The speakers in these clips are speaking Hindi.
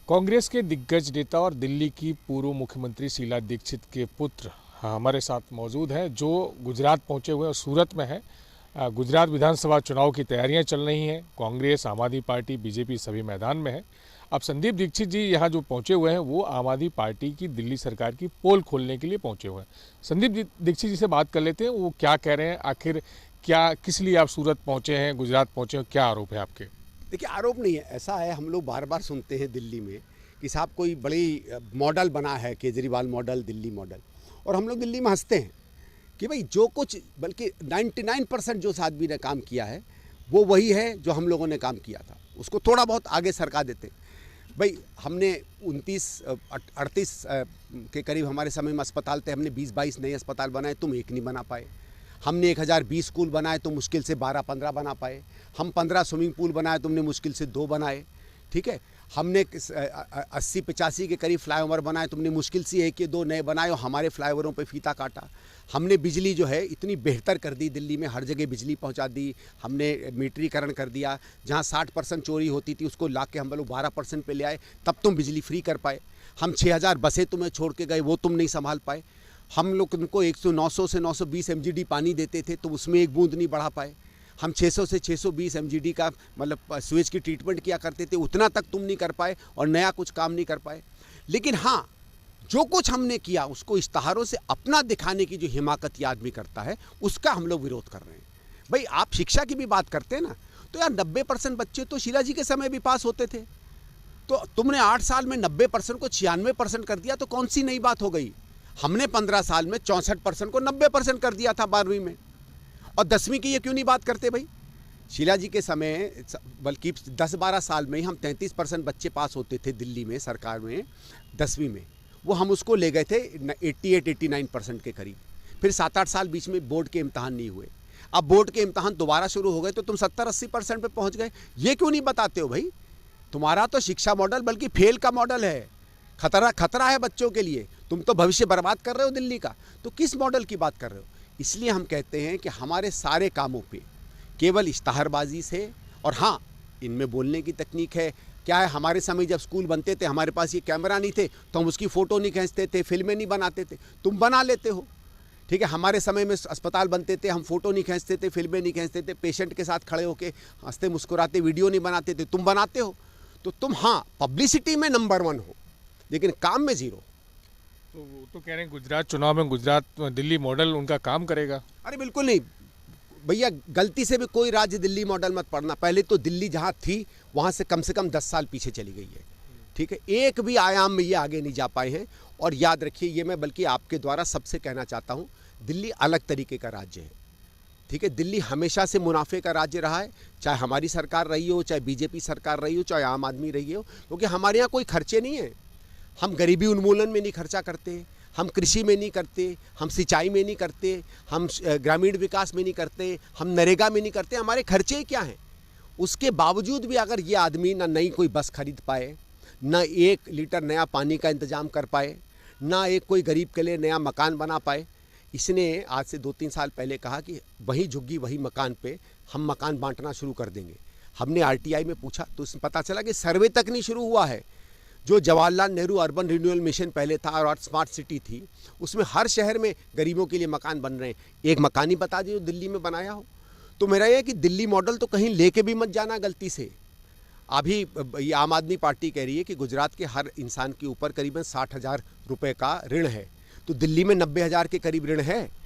कांग्रेस के दिग्गज नेता और दिल्ली की पूर्व मुख्यमंत्री शीला दीक्षित के पुत्र हमारे साथ मौजूद हैं, जो गुजरात पहुंचे हुए और सूरत में है। गुजरात विधानसभा चुनाव की तैयारियां चल रही हैं। कांग्रेस, आम आदमी पार्टी, बीजेपी सभी मैदान में है। अब संदीप दीक्षित जी यहाँ जो पहुंचे हुए हैं वो आम आदमी पार्टी की दिल्ली सरकार की पोल खोलने के लिए पहुंचे हुए हैं। संदीप दीक्षित जी से बात कर लेते हैं, वो क्या कह रहे हैं, आखिर क्या किस लिए आप सूरत पहुंचे हैं, गुजरात पहुंचे हैं, क्या आरोप है आपके? देखिए, आरोप नहीं है, ऐसा है, हम लोग बार बार सुनते हैं दिल्ली में कि साहब कोई बड़ी मॉडल बना है, केजरीवाल मॉडल, दिल्ली मॉडल। और हम लोग दिल्ली में हंसते हैं कि भाई जो कुछ, बल्कि 99% जो इस आदमी ने काम किया है वो वही है जो हम लोगों ने काम किया था, उसको थोड़ा बहुत आगे सरका देते। भाई हमने 38 के करीब हमारे समय में अस्पताल थे, हमने 20-22 नए अस्पताल बनाए, तुम एक नहीं बना पाए। हमने 1020 स्कूल बनाए तो मुश्किल से 12-15 बना पाए। हम 15 स्विमिंग पूल बनाए, तुमने मुश्किल से 2 बनाए। ठीक है, हमने 80-85 के करीब फ्लाईओवर बनाए, तुमने मुश्किल से 1 या 2 नए बनाए और हमारे फ्लाईओवरों पे फीता काटा। हमने बिजली जो है इतनी बेहतर कर दी, दिल्ली में हर जगह बिजली पहुंचा दी। हमने मीटरीकरण कर दिया, जहां 60% चोरी होती थी उसको ला के हम लोग 12% पे ले आए, तब तुम बिजली फ्री कर पाए। हम 6000 बसें तुम्हें छोड़ के गए, वो तुम नहीं संभाल पाए। हम लोग तुमको 900 से 920 MGD पानी देते थे, तो उसमें एक बूंद नहीं बढ़ा पाए। हम 600 से 620 MGD का मतलब सीवेज की ट्रीटमेंट किया करते थे, उतना तक तुम नहीं कर पाए और नया कुछ काम नहीं कर पाए। लेकिन हाँ, जो कुछ हमने किया उसको इश्तहारों से अपना दिखाने की जो हिमाकत ये आदमी करता है, उसका हम लोग विरोध कर रहे हैं। भाई आप शिक्षा की भी बात करते हैं ना, तो यार 90% बच्चे तो शीला जी के समय भी पास होते थे, तो तुमने 8 साल में 90% को 96% कर दिया, तो कौन सी नई बात हो गई? हमने 15 साल में 64% को 90% कर दिया था 12वीं में, और 10वीं की ये क्यों नहीं बात करते भाई? शीला जी के समय बल्कि 10-12 साल में ही हम 33% बच्चे पास होते थे दिल्ली में सरकार में 10वीं में, वो हम उसको ले गए थे 88-89% के करीब। फिर 7-8 साल बीच में बोर्ड के इम्तहान नहीं हुए, अब बोर्ड के इम्तहान दोबारा शुरू हो गए तो तुम 70-80% पे पहुँच गए। ये क्यों नहीं बताते हो भाई? तुम्हारा तो शिक्षा मॉडल बल्कि फेल का मॉडल है, खतरा है बच्चों के लिए। तुम तो भविष्य बर्बाद कर रहे हो दिल्ली का, तो किस मॉडल की बात कर रहे हो? इसलिए हम कहते हैं कि हमारे सारे कामों पे केवल इश्तहारबाजी से, और हाँ, इनमें बोलने की तकनीक है। क्या है, हमारे समय जब स्कूल बनते थे हमारे पास ये कैमरा नहीं थे, तो हम उसकी फ़ोटो नहीं खींचते थे, फिल्में नहीं बनाते थे, तुम बना लेते हो। ठीक है, हमारे समय में अस्पताल बनते थे, हम फ़ोटो नहीं खींचते थे, फिल्में नहीं खींचते थे, पेशेंट के साथ खड़े होकर हंसते मुस्कुराते वीडियो नहीं बनाते थे, तुम बनाते हो। तो तुम हाँ पब्लिसिटी में नंबर 1 हो, लेकिन काम में ज़ीरो। तो वो तो कह रहे हैं गुजरात चुनाव में गुजरात दिल्ली मॉडल उनका काम करेगा। अरे बिल्कुल नहीं भैया, गलती से भी कोई राज्य दिल्ली मॉडल मत पढ़ना। पहले तो दिल्ली जहाँ थी वहाँ से कम 10 साल पीछे चली गई है। ठीक है, एक भी आयाम में ये आगे नहीं जा पाए हैं। और याद रखिए, ये मैं बल्कि आपके द्वारा सबसे कहना चाहता हूँ, दिल्ली अलग तरीके का राज्य है। ठीक है, दिल्ली हमेशा से मुनाफे का राज्य रहा है, चाहे हमारी सरकार रही हो, चाहे बीजेपी सरकार रही हो, चाहे आम आदमी रही हो, क्योंकि हमारे यहाँ कोई खर्चे नहीं है। हम गरीबी उन्मूलन में नहीं खर्चा करते, हम कृषि में नहीं करते, हम सिंचाई में नहीं करते, हम ग्रामीण विकास में नहीं करते, हम नरेगा में नहीं करते। हमारे खर्चे क्या हैं? उसके बावजूद भी अगर ये आदमी ना नई कोई बस खरीद पाए, ना 1 लीटर नया पानी का इंतज़ाम कर पाए, ना एक कोई गरीब के लिए नया मकान बना पाए। इसने आज से 2-3 साल पहले कहा कि वही झुग्गी वही मकान पे हम मकान बांटना शुरू कर देंगे। हमने RTI में पूछा तो उसमें पता चला कि सर्वे तक नहीं शुरू हुआ है। जो Jawaharlal Nehru urban renewal mission पहले था और स्मार्ट सिटी थी, उसमें हर शहर में गरीबों के लिए मकान बन रहे हैं। एक मकान ही बता दीजिए दिल्ली में बनाया हो। तो मेरा यह कि दिल्ली मॉडल तो कहीं लेके भी मत जाना गलती से। अभी ये आम आदमी पार्टी कह रही है कि गुजरात के हर इंसान के ऊपर करीबन 60,000 रुपये का ऋण है, तो दिल्ली में 90,000 के करीब ऋण है।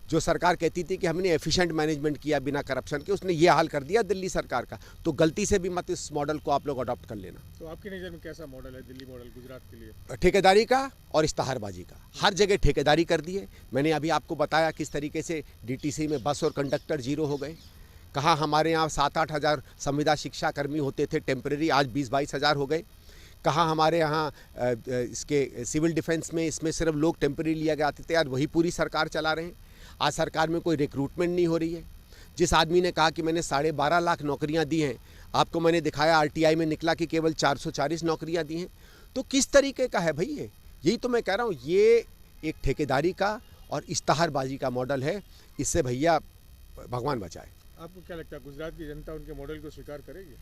जो सरकार कहती थी कि हमने एफिशिएंट मैनेजमेंट किया बिना करप्शन के, उसने ये हाल कर दिया दिल्ली सरकार का। तो गलती से भी मत इस मॉडल को आप लोग अडॉप्ट कर लेना। तो आपकी नज़र में कैसा मॉडल है दिल्ली मॉडल गुजरात के लिए? ठेकेदारी का और इश्तहारबाजी का। हर जगह ठेकेदारी कर दी है। मैंने अभी आपको बताया किस तरीके से DTC में बस और कंडक्टर जीरो हो गए। कहाँ हमारे यहाँ 7-8 हज़ार संविदा शिक्षा कर्मी होते थे टेम्परेरी, आज 20-22 हज़ार हो गए। कहाँ हमारे यहाँ इसके सिविल डिफेंस में इसमें सिर्फ लोग टेम्परेरी लिया गया थे, आज वही पूरी सरकार चला रहे हैं। आज सरकार में कोई रिक्रूटमेंट नहीं हो रही है। जिस आदमी ने कहा कि मैंने 12.5 लाख नौकरियां दी हैं, आपको मैंने दिखाया RTI में निकला कि केवल 440 नौकरियां दी हैं। तो किस तरीके का है भाई ये? यही तो मैं कह रहा हूँ, ये एक ठेकेदारी का और इश्तहारबाजी का मॉडल है। इससे भैया भगवान बचाए। आपको क्या लगता है गुजरात की जनता उनके मॉडल को स्वीकार करेगी?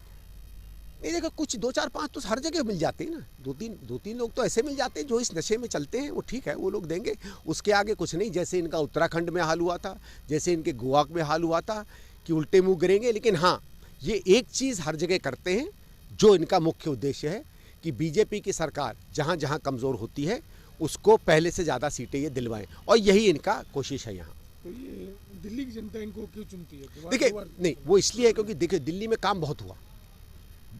नहीं देखो, कुछ 2 4 5 तो हर जगह मिल जाते हैं ना। दो तीन लोग तो ऐसे मिल जाते हैं जो इस नशे में चलते हैं, वो ठीक है, वो लोग देंगे, उसके आगे कुछ नहीं। जैसे इनका उत्तराखंड में हाल हुआ था, जैसे इनके गोवा में हाल हुआ था कि उल्टे मुंह गिरेंगे। लेकिन हाँ, ये एक चीज़ हर जगह करते हैं जो इनका मुख्य उद्देश्य है कि बीजेपी की सरकार जहाँ जहाँ कमज़ोर होती है उसको पहले से ज़्यादा सीटें ये दिलवाएं, और यही इनका कोशिश है यहाँ। तो ये दिल्ली की जनता इनको क्यों चुनती है? देखिए, नहीं, वो इसलिए है क्योंकि देखिए दिल्ली में काम बहुत हुआ,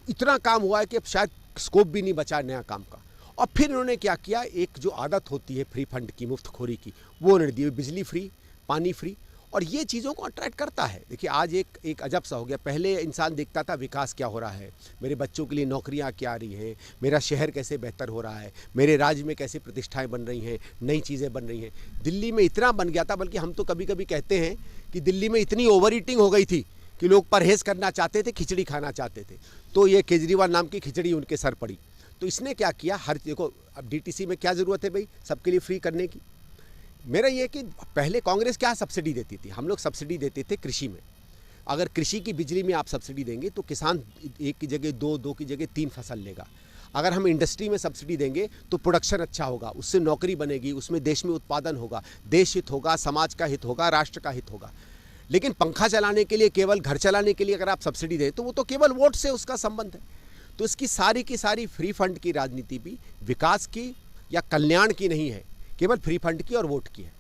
इतना काम हुआ है कि अब शायद स्कोप भी नहीं बचा नया काम का। और फिर इन्होंने क्या किया, एक जो आदत होती है फ्री फंड की, मुफ्तखोरी की, वो उन्होंने दी। बिजली फ्री, पानी फ्री, और ये चीज़ों को अट्रैक्ट करता है। देखिए आज एक अजब सा हो गया। पहले इंसान देखता था विकास क्या हो रहा है, मेरे बच्चों के लिए नौकरियां क्या आ रही हैं, मेरा शहर कैसे बेहतर हो रहा है, मेरे राज्य में कैसे प्रतिष्ठाएं बन रही हैं, नई चीज़ें बन रही हैं। दिल्ली में इतना बन गया था, बल्कि हम तो कभी कभी कहते हैं कि दिल्ली में इतनी ओवर ईटिंग हो गई थी कि लोग परहेज़ करना चाहते थे, खिचड़ी खाना चाहते थे। तो ये केजरीवाल नाम की खिचड़ी उनके सर पड़ी। तो इसने क्या किया, हर देखो अब डीटीसी में क्या ज़रूरत है भाई सबके लिए फ्री करने की। मेरा ये कि पहले कांग्रेस क्या सब्सिडी देती थी, हम लोग सब्सिडी देते थे कृषि में। अगर कृषि की बिजली में आप सब्सिडी देंगे तो किसान एक की जगह दो की जगह 3 फसल लेगा। अगर हम इंडस्ट्री में सब्सिडी देंगे तो प्रोडक्शन अच्छा होगा, उससे नौकरी बनेगी, उसमें देश में उत्पादन होगा, देश हित होगा, समाज का हित होगा, राष्ट्र का हित होगा। लेकिन पंखा चलाने के लिए, केवल घर चलाने के लिए अगर आप सब्सिडी दें तो वो तो केवल वोट से उसका संबंध है। तो इसकी सारी की सारी फ्री फंड की राजनीति भी विकास की या कल्याण की नहीं है, केवल फ्री फंड की और वोट की है।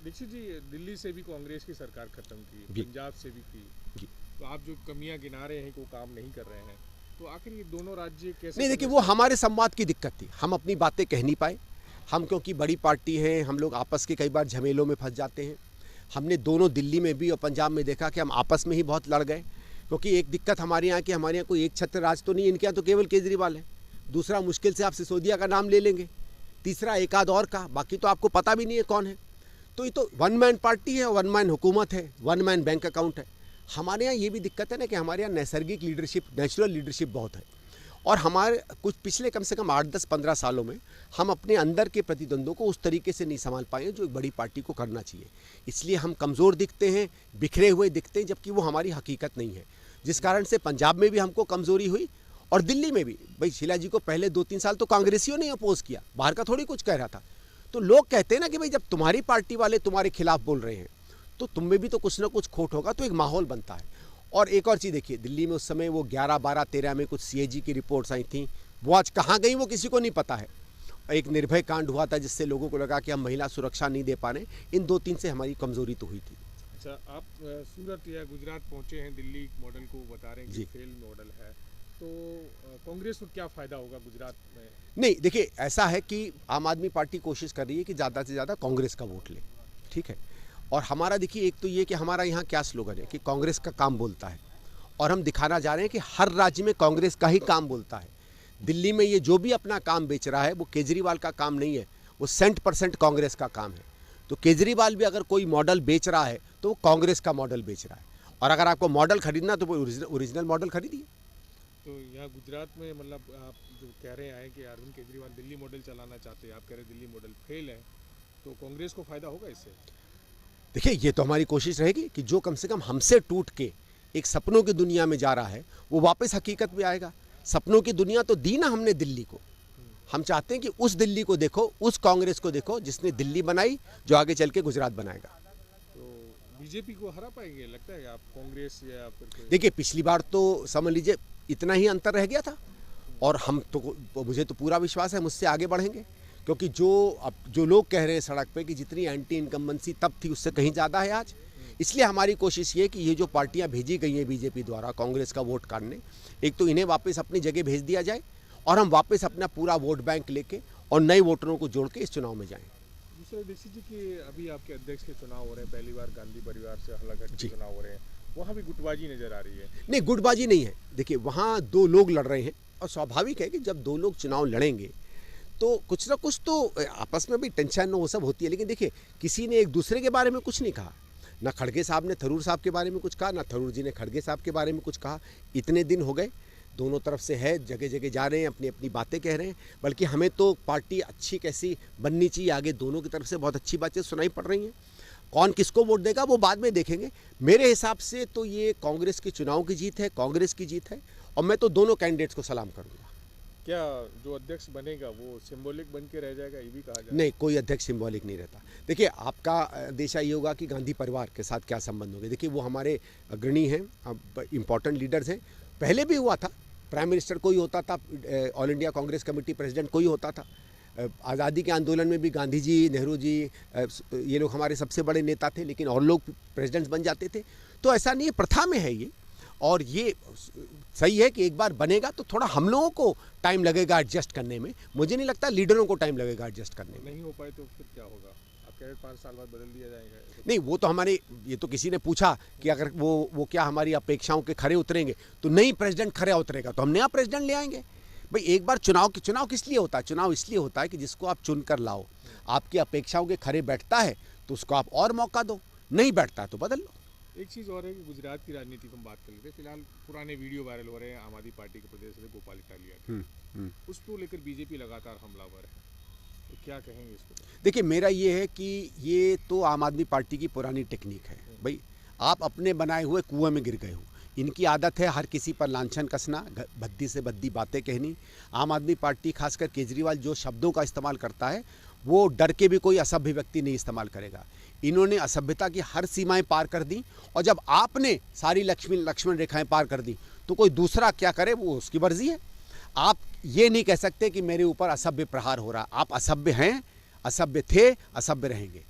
दीक्षित जी, दिल्ली से भी कांग्रेस की सरकार खत्म की, पंजाब से भी की, तो आप जो कमियां गिना रहे हैं कि वो काम नहीं कर रहे हैं, तो आखिर ये दोनों राज्य कैसे? नहीं देखिए, वो हमारे संवाद की दिक्कत थी, हम अपनी बातें कह नहीं पाए। हम क्योंकि बड़ी पार्टी हैं, हम लोग आपस के कई बार झमेलों में फंस जाते हैं। हमने दोनों दिल्ली में भी और पंजाब में देखा कि हम आपस में ही बहुत लड़ गए, क्योंकि एक दिक्कत हमारे यहाँ की, हमारे यहाँ कोई एक छत्र राज तो नहीं, इनके यहाँ तो केवल केजरीवाल है। दूसरा मुश्किल से आप सिसोदिया का नाम ले लेंगे, तीसरा एक आध और का, बाकी तो आपको पता भी नहीं है कौन है। तो ये तो वन मैन पार्टी है, वन मैन हुकूमत है, वन मैन बैंक अकाउंट है। हमारे यहाँ ये भी दिक्कत है ना कि हमारे यहाँ नैसर्गिक लीडरशिप, नेचुरल लीडरशिप बहुत है। और हमारे कुछ पिछले कम से कम 8-10-15 सालों में हम अपने अंदर के प्रतिद्वंद्वों को उस तरीके से नहीं संभाल पाए जो एक बड़ी पार्टी को करना चाहिए। इसलिए हम कमज़ोर दिखते हैं, बिखरे हुए दिखते हैं, जबकि वो हमारी हकीकत नहीं है। जिस कारण से पंजाब में भी हमको कमज़ोरी हुई और दिल्ली में भी। भाई शीला जी को पहले 2-3 साल तो कांग्रेसियों ने अपोज किया, बाहर का थोड़ी कुछ कह रहा था। तो लोग कहते हैं ना कि भाई जब तुम्हारी पार्टी वाले तुम्हारे खिलाफ बोल रहे हैं तो तुम में भी तो कुछ ना कुछ खोट होगा, तो एक माहौल बनता है। और एक और चीज़ देखिए, दिल्ली में उस समय वो 11, 12, 13 में कुछ CAG की रिपोर्ट्स आई थी, वो आज कहाँ गई वो किसी को नहीं पता है। एक निर्भय कांड हुआ था जिससे लोगों को लगा कि हम महिला सुरक्षा नहीं दे पा रहे। इन 2-3 से हमारी कमज़ोरी तो हुई थी। अच्छा, आप सूरत या गुजरात पहुंचे हैं, दिल्ली मॉडल को बता रहे हैं कि फेल मॉडल है, तो कांग्रेस को क्या फ़ायदा होगा गुजरात में? नहीं देखिए, ऐसा है कि आम आदमी पार्टी कोशिश कर रही है कि ज़्यादा से ज़्यादा कांग्रेस का वोट ले, ठीक है। और हमारा देखिए, एक तो ये कि हमारा यहाँ क्या स्लोगन है कि कांग्रेस का काम बोलता है, और हम दिखाना जा रहे हैं कि हर राज्य में कांग्रेस का ही काम बोलता है। दिल्ली में ये जो भी अपना काम बेच रहा है वो केजरीवाल का काम नहीं है, वो 100% कांग्रेस का काम है। तो केजरीवाल भी अगर कोई मॉडल बेच रहा है तो वो कांग्रेस का मॉडल बेच रहा है। और अगर आपको मॉडल खरीदना तो वो ओरिजिनल मॉडल खरीदिए। तो यहाँ गुजरात में मतलब आप जो कह रहे हैं कि अरविंद केजरीवाल दिल्ली मॉडल चलाना चाहते हैं, आप कह रहे हैं दिल्ली मॉडल फेल है, तो कांग्रेस को फ़ायदा होगा इससे? देखिए, ये तो हमारी कोशिश रहेगी कि जो कम से कम हमसे टूट के एक सपनों की दुनिया में जा रहा है वो वापस हकीकत में आएगा। सपनों की दुनिया तो दी ना हमने दिल्ली को, हम चाहते हैं कि उस दिल्ली को देखो, उस कांग्रेस को देखो जिसने दिल्ली बनाई, जो आगे चल के गुजरात बनाएगा। तो बीजेपी को हरा पाएंगे लगता है आप, कांग्रेस या फिर? देखिए, पिछली बार तो समझ लीजिए इतना ही अंतर रह गया था, और हम तो, मुझे तो पूरा विश्वास है मुझसे आगे बढ़ेंगे, क्योंकि जो लोग कह रहे हैं सड़क पे कि जितनी एंटी इनकम्बेंसी तब थी उससे कहीं ज़्यादा है आज। इसलिए हमारी कोशिश ये कि ये जो पार्टियां भेजी गई हैं बीजेपी द्वारा कांग्रेस का वोट काटने, एक तो इन्हें वापस अपनी जगह भेज दिया जाए और हम वापस अपना पूरा वोट बैंक लेके और नए वोटरों को जोड़ के इस चुनाव में जाएं। दूसरा दीक्षित जी कि अभी आपके अध्यक्ष के चुनाव हो रहे हैं, पहली बार गांधी परिवार से हलाघट के चुनाव हो रहे हैं, वहाँ भी गुटबाजी नज़र आ रही है? नहीं, गुटबाजी नहीं है। देखिए, वहाँ 2 लोग लड़ रहे हैं और स्वाभाविक है कि जब 2 लोग चुनाव लड़ेंगे तो कुछ ना कुछ तो आपस में भी टेंशन वो सब होती है। लेकिन देखिए, किसी ने एक दूसरे के बारे में कुछ नहीं कहा, ना खड़गे साहब ने थरूर साहब के बारे में कुछ कहा, ना थरूर जी ने खड़गे साहब के बारे में कुछ कहा। इतने दिन हो गए, दोनों तरफ से है, जगह जगह जा रहे हैं, अपनी अपनी बातें कह रहे हैं। बल्कि हमें तो पार्टी अच्छी कैसी बननी चाहिए, आगे दोनों की तरफ से बहुत अच्छी बातें सुनाई पड़ रही हैं। कौन किसको वोट देगा वो बाद में देखेंगे। मेरे हिसाब से तो ये कांग्रेस के चुनाव की जीत है, कांग्रेस की जीत है, और मैं तो दोनों कैंडिडेट्स को सलाम करूँगा। क्या जो अध्यक्ष बनेगा वो सिंबॉलिक बन के रह जाएगा, ये भी कहा जाए? नहीं, कोई अध्यक्ष सिंबॉलिक नहीं रहता। देखिए, आपका अंदेशा ये होगा कि गांधी परिवार के साथ क्या संबंध होंगे। देखिए, वो हमारे अग्रणी हैं, अब इम्पॉर्टेंट लीडर्स हैं। पहले भी हुआ था, प्राइम मिनिस्टर कोई होता था, all India Congress committee president कोई होता था। आज़ादी के आंदोलन में भी गांधी जी, नेहरू जी, ये लोग हमारे सबसे बड़े नेता थे, लेकिन और लोग प्रेसिडेंट्स बन जाते थे। तो ऐसा नहीं है, प्रथा में है ये। और ये सही है कि एक बार बनेगा तो थोड़ा हम लोगों को टाइम लगेगा एडजस्ट करने में। मुझे नहीं लगता लीडरों को टाइम लगेगा एडजस्ट करने में। नहीं हो पाए तो फिर क्या होगा? आप कह रहे 5 साल बाद बदल दिया जाएगा? नहीं, वो तो हमारे, ये तो किसी ने पूछा कि अगर वो क्या हमारी अपेक्षाओं के खरे उतरेंगे, तो नई प्रेसिडेंट खरे उतरेगा तो हम नया प्रेसिडेंट ले आएंगे। भाई, एक बार चुनाव किस लिए होता है? चुनाव इसलिए होता है कि जिसको आप चुन कर लाओ, आपकी अपेक्षाओं के खरे बैठता है तो उसको आप और मौका दो, नहीं बैठता तो बदल लो। एक चीज़ और है कि गुजरात की राजनीति की हम बात कर लेते हैं। फिलहाल पुराने वीडियो वायरल हो रहे हैं आम आदमी पार्टी के प्रदेश से गोपाल इटालिया, उसको लेकर बीजेपी लगातार हमलावर है, तो क्या कहेंगे इसको? देखिए, मेरा ये है कि ये तो आम आदमी पार्टी की पुरानी टेक्निक है। भाई, आप अपने बनाए हुए कुएं में गिर गए हो। इनकी आदत है हर किसी पर लांछन कसना, भद्दी से भद्दी बातें कहनी। आम आदमी पार्टी, खासकर केजरीवाल, जो शब्दों का इस्तेमाल करता है वो डर के भी कोई असभ्य व्यक्ति नहीं इस्तेमाल करेगा। इन्होंने असभ्यता की हर सीमाएं पार कर दी, और जब आपने सारी लक्ष्मण रेखाएं पार कर दी तो कोई दूसरा क्या करे वो उसकी मर्जी है। आप ये नहीं कह सकते कि मेरे ऊपर असभ्य प्रहार हो रहा। आप असभ्य हैं, असभ्य थे, असभ्य रहेंगे।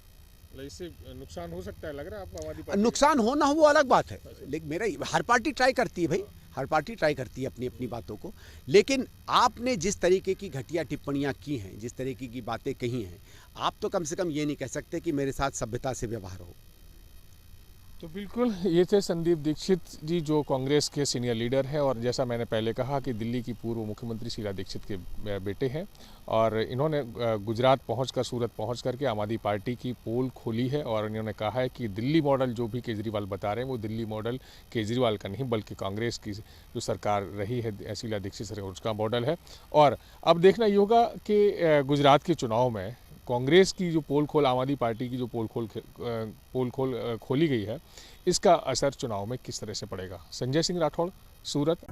इससे नुकसान हो सकता है, लग रहा है आपको? आम आदमी पार्टी नुकसान होना हो वो अलग बात है, लेकिन मेरा हर पार्टी ट्राई करती है भाई, हर पार्टी ट्राई करती है अपनी अपनी बातों को। लेकिन आपने जिस तरीके की घटिया टिप्पणियां की हैं, जिस तरीके की बातें कही हैं, आप तो कम से कम ये नहीं कह सकते कि मेरे साथ सभ्यता से व्यवहार हो। तो बिल्कुल, ये थे संदीप दीक्षित जी, जो कांग्रेस के सीनियर लीडर हैं, और जैसा मैंने पहले कहा कि दिल्ली की पूर्व मुख्यमंत्री शीला दीक्षित के बेटे हैं, और इन्होंने गुजरात पहुंचकर, सूरत पहुंच करके आम आदमी पार्टी की पोल खोली है, और इन्होंने कहा है कि दिल्ली मॉडल जो भी केजरीवाल बता रहे हैं वो दिल्ली मॉडल केजरीवाल का नहीं बल्कि कांग्रेस की जो सरकार रही है शीला दीक्षित से उसका मॉडल है। और अब देखना ये होगा कि गुजरात के चुनाव में कांग्रेस की जो पोल खोल, आम आदमी पार्टी की जो पोल खोल खोली गई है, इसका असर चुनाव में किस तरह से पड़ेगा। संजय सिंह राठौड़, सूरत।